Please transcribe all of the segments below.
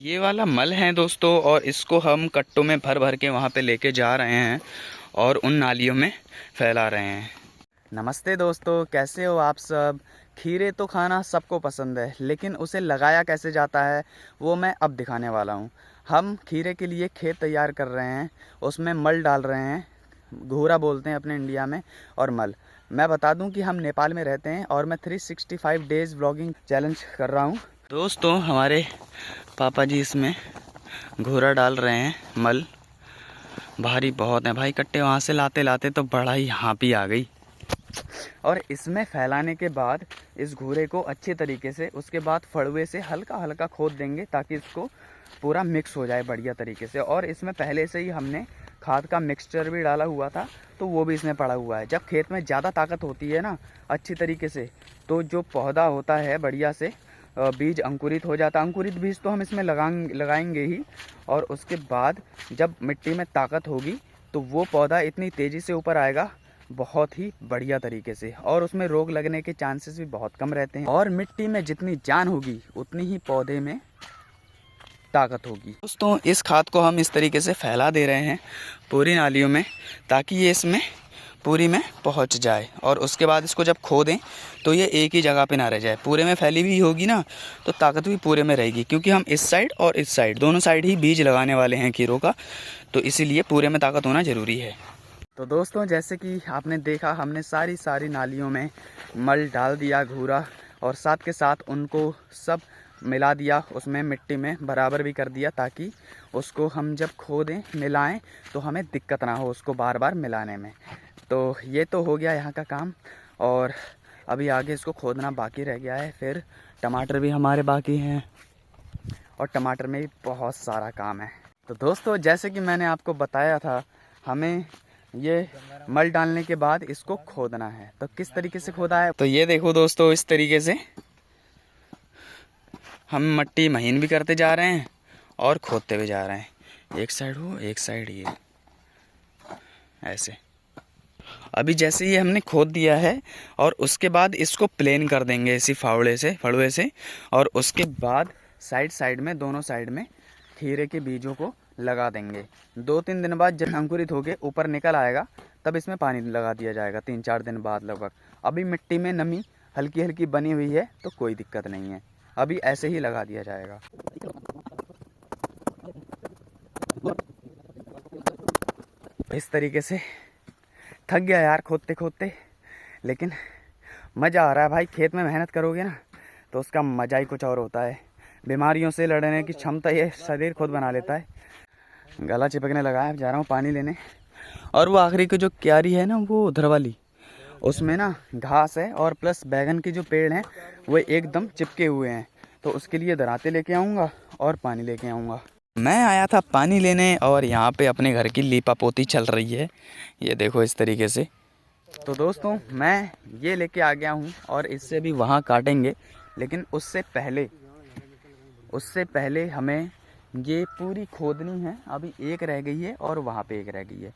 ये वाला मल है दोस्तों, और इसको हम कट्टों में भर भर के वहाँ पे लेके जा रहे हैं और उन नालियों में फैला रहे हैं। नमस्ते दोस्तों, कैसे हो आप सब। खीरे तो खाना सबको पसंद है, लेकिन उसे लगाया कैसे जाता है वो मैं अब दिखाने वाला हूँ। हम खीरे के लिए खेत तैयार कर रहे हैं, उसमें मल डाल रहे हैं, घूरा बोलते हैं अपने इंडिया में, और मल। मैं बता दूं कि हम नेपाल में रहते हैं और मैं 365 डेज़ व्लॉगिंग चैलेंज कर रहा हूं। दोस्तों हमारे पापा जी इसमें घूरा डाल रहे हैं, मल भारी बहुत है भाई। कट्टे वहाँ से लाते लाते तो बड़ा ही यहाँ भी आ गई। और इसमें फैलाने के बाद इस घूरे को अच्छे तरीके से, उसके बाद फड़ुए से हल्का हल्का खोद देंगे ताकि इसको पूरा मिक्स हो जाए बढ़िया तरीके से। और इसमें पहले से ही हमने खाद का मिक्सचर भी डाला हुआ था, तो वो भी इसमें पड़ा हुआ है। जब खेत में ज़्यादा ताकत होती है ना अच्छी तरीके से, तो जो पौधा होता है बढ़िया से बीज अंकुरित हो जाता है। अंकुरित बीज तो हम इसमें लगाएंगे ही, और उसके बाद जब मिट्टी में ताकत होगी तो वो पौधा इतनी तेज़ी से ऊपर आएगा, बहुत ही बढ़िया तरीके से, और उसमें रोग लगने के चांसेस भी बहुत कम रहते हैं। और मिट्टी में जितनी जान होगी उतनी ही पौधे में ताकत होगी। दोस्तों इस खाद को हम इस तरीके से फैला दे रहे हैं पूरी नालियों में, ताकि ये इसमें पूरी में पहुंच जाए। और उसके बाद इसको जब खो दें तो ये एक ही जगह पे ना रह जाए, पूरे में फैली हुई होगी ना, तो ताकत भी पूरे में रहेगी। क्योंकि हम इस साइड और इस साइड दोनों साइड ही बीज लगाने वाले हैं खीरों का, तो इसीलिए पूरे में ताकत होना ज़रूरी है। तो दोस्तों जैसे कि आपने देखा, हमने सारी नालियों में मल डाल दिया, घूरा, और साथ के साथ उनको सब मिला दिया, उसमें मिट्टी में बराबर भी कर दिया, ताकि उसको हम जब खोदें मिलाएं तो हमें दिक्कत ना हो उसको बार बार मिलाने में। तो ये तो हो गया यहाँ का काम, और अभी आगे इसको खोदना बाकी रह गया है। फिर टमाटर भी हमारे बाकी हैं, और टमाटर में भी बहुत सारा काम है। तो दोस्तों जैसे कि मैंने आपको बताया था, हमें ये मल डालने के बाद इसको खोदना है। तो किस तरीके से खोदा है, तो ये देखो दोस्तों, इस तरीके से हम मिट्टी महीन भी करते जा रहे हैं और खोदते भी जा रहे हैं। एक साइड हो, एक साइड ये, ऐसे। अभी जैसे ही हमने खोद दिया है, और उसके बाद इसको प्लेन कर देंगे इसी फड़ुए से, और उसके बाद साइड साइड में, दोनों साइड में खीरे के बीजों को लगा देंगे। 2-3 दिन बाद जब अंकुरित होके ऊपर निकल आएगा, तब इसमें पानी लगा दिया जाएगा 3-4 दिन बाद लगभग। अभी मिट्टी में नमी हल्की हल्की बनी हुई है, तो कोई दिक्कत नहीं है, अभी ऐसे ही लगा दिया जाएगा। इस तरीके से थक गया यार खोदते खोदते, लेकिन मज़ा आ रहा है भाई। खेत में मेहनत करोगे ना तो उसका मज़ा ही कुछ और होता है। बीमारियों से लड़ने की क्षमता ये शरीर खुद बना लेता है। गला चिपकने लगा है, जा रहा हूँ पानी लेने। और वो आखिरी की जो क्यारी है ना, वो उधर वाली, उसमें ना घास है, और प्लस बैगन के जो पेड़ हैं वो एकदम चिपके हुए हैं, तो उसके लिए दराते लेके आऊँगा और पानी लेके आऊँगा। मैं आया था पानी लेने, और यहाँ पे अपने घर की लीपा पोती चल रही है, ये देखो इस तरीके से। तो दोस्तों मैं ये लेके आ गया हूँ, और इससे भी वहाँ काटेंगे, लेकिन उससे पहले हमें ये पूरी खोदनी है। अभी एक रह गई है और वहाँ पे एक रह गई है।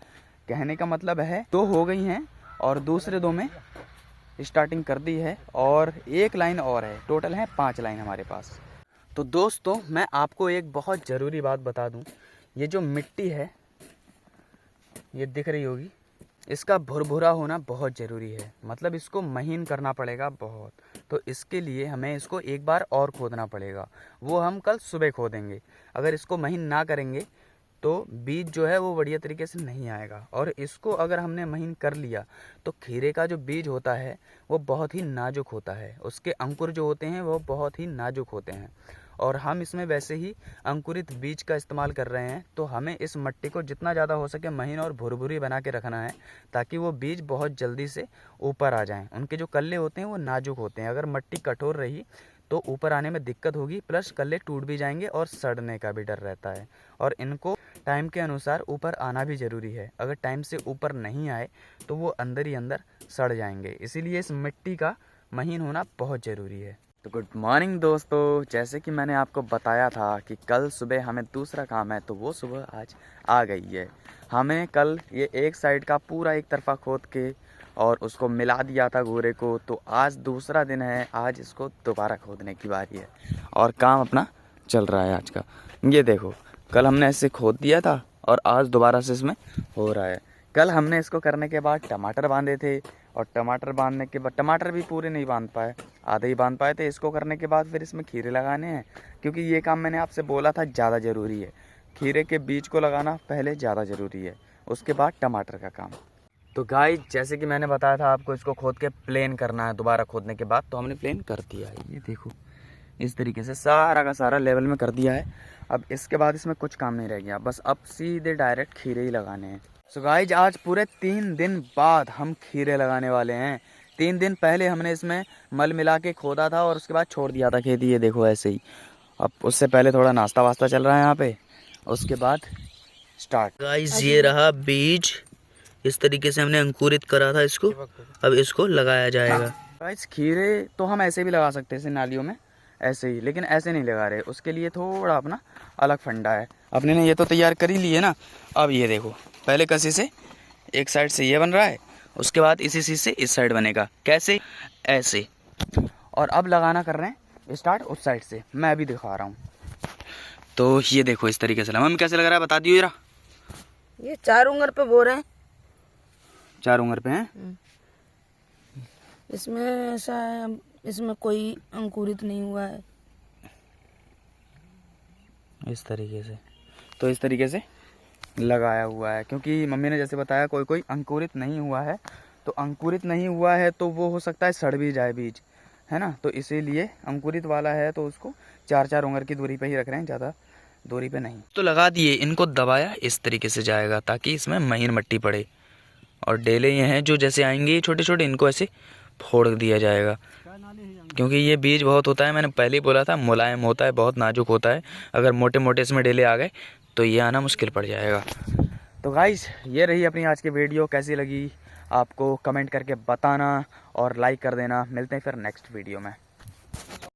कहने का मतलब है 2 हो गई हैं, और दूसरे 2 में स्टार्टिंग कर दी है, और एक लाइन और है। टोटल है 5 लाइन हमारे पास। तो दोस्तों मैं आपको एक बहुत ज़रूरी बात बता दूं, ये जो मिट्टी है, ये दिख रही होगी, इसका भुरभुरा होना बहुत ज़रूरी है। मतलब इसको महीन करना पड़ेगा बहुत। तो इसके लिए हमें इसको एक बार और खोदना पड़ेगा, वो हम कल सुबह खोदेंगे। अगर इसको महीन ना करेंगे तो बीज जो है वो बढ़िया तरीके से नहीं आएगा। और इसको अगर हमने महीन कर लिया तो खीरे का जो बीज होता है वो बहुत ही नाजुक होता है, उसके अंकुर जो होते हैं वो बहुत ही नाजुक होते हैं। और हम इसमें वैसे ही अंकुरित बीज का इस्तेमाल कर रहे हैं, तो हमें इस मिट्टी को जितना ज़्यादा हो सके महीन और भुरभुरी बना के रखना है, ताकि वो बीज बहुत जल्दी से ऊपर आ जाएं। उनके जो कल्ले होते हैं वो नाजुक होते हैं, अगर मिट्टी कठोर रही तो ऊपर आने में दिक्कत होगी, प्लस कल्ले टूट भी जाएंगे और सड़ने का भी डर रहता है। और इनको टाइम के अनुसार ऊपर आना भी ज़रूरी है, अगर टाइम से ऊपर नहीं आए तो वो अंदर ही अंदर सड़ जाएंगे। इसीलिए इस मिट्टी का महीन होना बहुत ज़रूरी है। तो गुड मॉर्निंग दोस्तों, जैसे कि मैंने आपको बताया था कि कल सुबह हमें दूसरा काम है, तो वो सुबह आज आ गई है। हमें कल ये एक साइड का पूरा एक तरफा खोद के और उसको मिला दिया था घूरे को, तो आज दूसरा दिन है, आज इसको दोबारा खोदने की बारी है, और काम अपना चल रहा है आज का। ये देखो, कल हमने ऐसे खोद दिया था और आज दोबारा से इसमें हो रहा है। कल हमने इसको करने के बाद टमाटर बांधे थे और टमाटर बांधने के बाद टमाटर भी पूरे नहीं बांध पाए, आधे ही बांध पाए थे। इसको करने के बाद फिर इसमें खीरे लगाने हैं, क्योंकि ये काम मैंने आपसे बोला था ज़्यादा ज़रूरी है। खीरे के बीज को लगाना पहले ज़्यादा ज़रूरी है, उसके बाद टमाटर का काम। तो गाइस, जैसे कि मैंने बताया था आपको, इसको खोद के प्लेन करना है दोबारा खोदने के बाद, तो हमने प्लेन कर दिया है। ये देखो, इस तरीके से सारा का सारा लेवल में कर दिया है। अब इसके बाद इसमें कुछ काम नहीं रह गया, बस अब सीधे डायरेक्ट खीरे ही लगाने हैं। सो गाइस, आज पूरे 3 दिन बाद हम खीरे लगाने वाले हैं। 3 दिन पहले हमने इसमें मल मिला के खोदा था और उसके बाद छोड़ दिया था खेती। ये देखो ऐसे ही। अब उससे पहले थोड़ा नाश्ता वास्ता चल रहा है यहाँ पे, उसके बाद स्टार्ट। गाइस, ये रहा बीज, इस तरीके से हमने अंकुरित करा था इसको। अब इसको लगाया जाएगा। गाइस, खीरे तो हम ऐसे भी लगा सकते हैं नालियों में ऐसे ही, लेकिन ऐसे नहीं लगा रहे, उसके लिए थोड़ा अपना अलग फंडा है। अपने ने ये तो तैयार कर ही लिए ना। अब ये देखो, पहले कसी से एक साइड से ये बन रहा है, उसके बाद इसी चीज़ से इस साइड बनेगा। कैसे? ऐसे। और अब लगाना कर रहे हैं स्टार्ट उस साइड से, मैं अभी दिखा रहा हूँ। तो ये देखो, इस तरीके से लगा। मम्मी कैसे लग रहा है बता दियो जरा। ये 4 उंगर पे बो रहे हैं। 4 उंगर पे हैं। इसमें ऐसा है, इसमें कोई अंकुरित नहीं हुआ है। इस तरीके से, तो इस तरीके से लगाया हुआ है, क्योंकि मम्मी ने जैसे बताया कोई कोई अंकुरित नहीं हुआ है। तो अंकुरित नहीं हुआ है तो वो हो सकता है सड़ भी जाए बीज, है ना। तो इसीलिए अंकुरित वाला है तो उसको 4-4 उंगर की दूरी पे ही रख रहे हैं, ज़्यादा दूरी पे नहीं। तो लगा दिए, इनको दबाया, इस तरीके से जाएगा ताकि इसमें महीन मिट्टी पड़े। और डेले ये हैं जो जैसे आएंगे छोटे छोटे, इनको ऐसे फोड़ दिया जाएगा, क्योंकि ये बीज बहुत होता है, मैंने पहले ही बोला था, मुलायम होता है, बहुत नाजुक होता है। अगर मोटे मोटे इसमें डेले आ गए तो ये आना मुश्किल पड़ जाएगा। तो गाइस, ये रही अपनी आज की वीडियो। कैसी लगी आपको कमेंट करके बताना और लाइक कर देना। मिलते हैं फिर नेक्स्ट वीडियो में।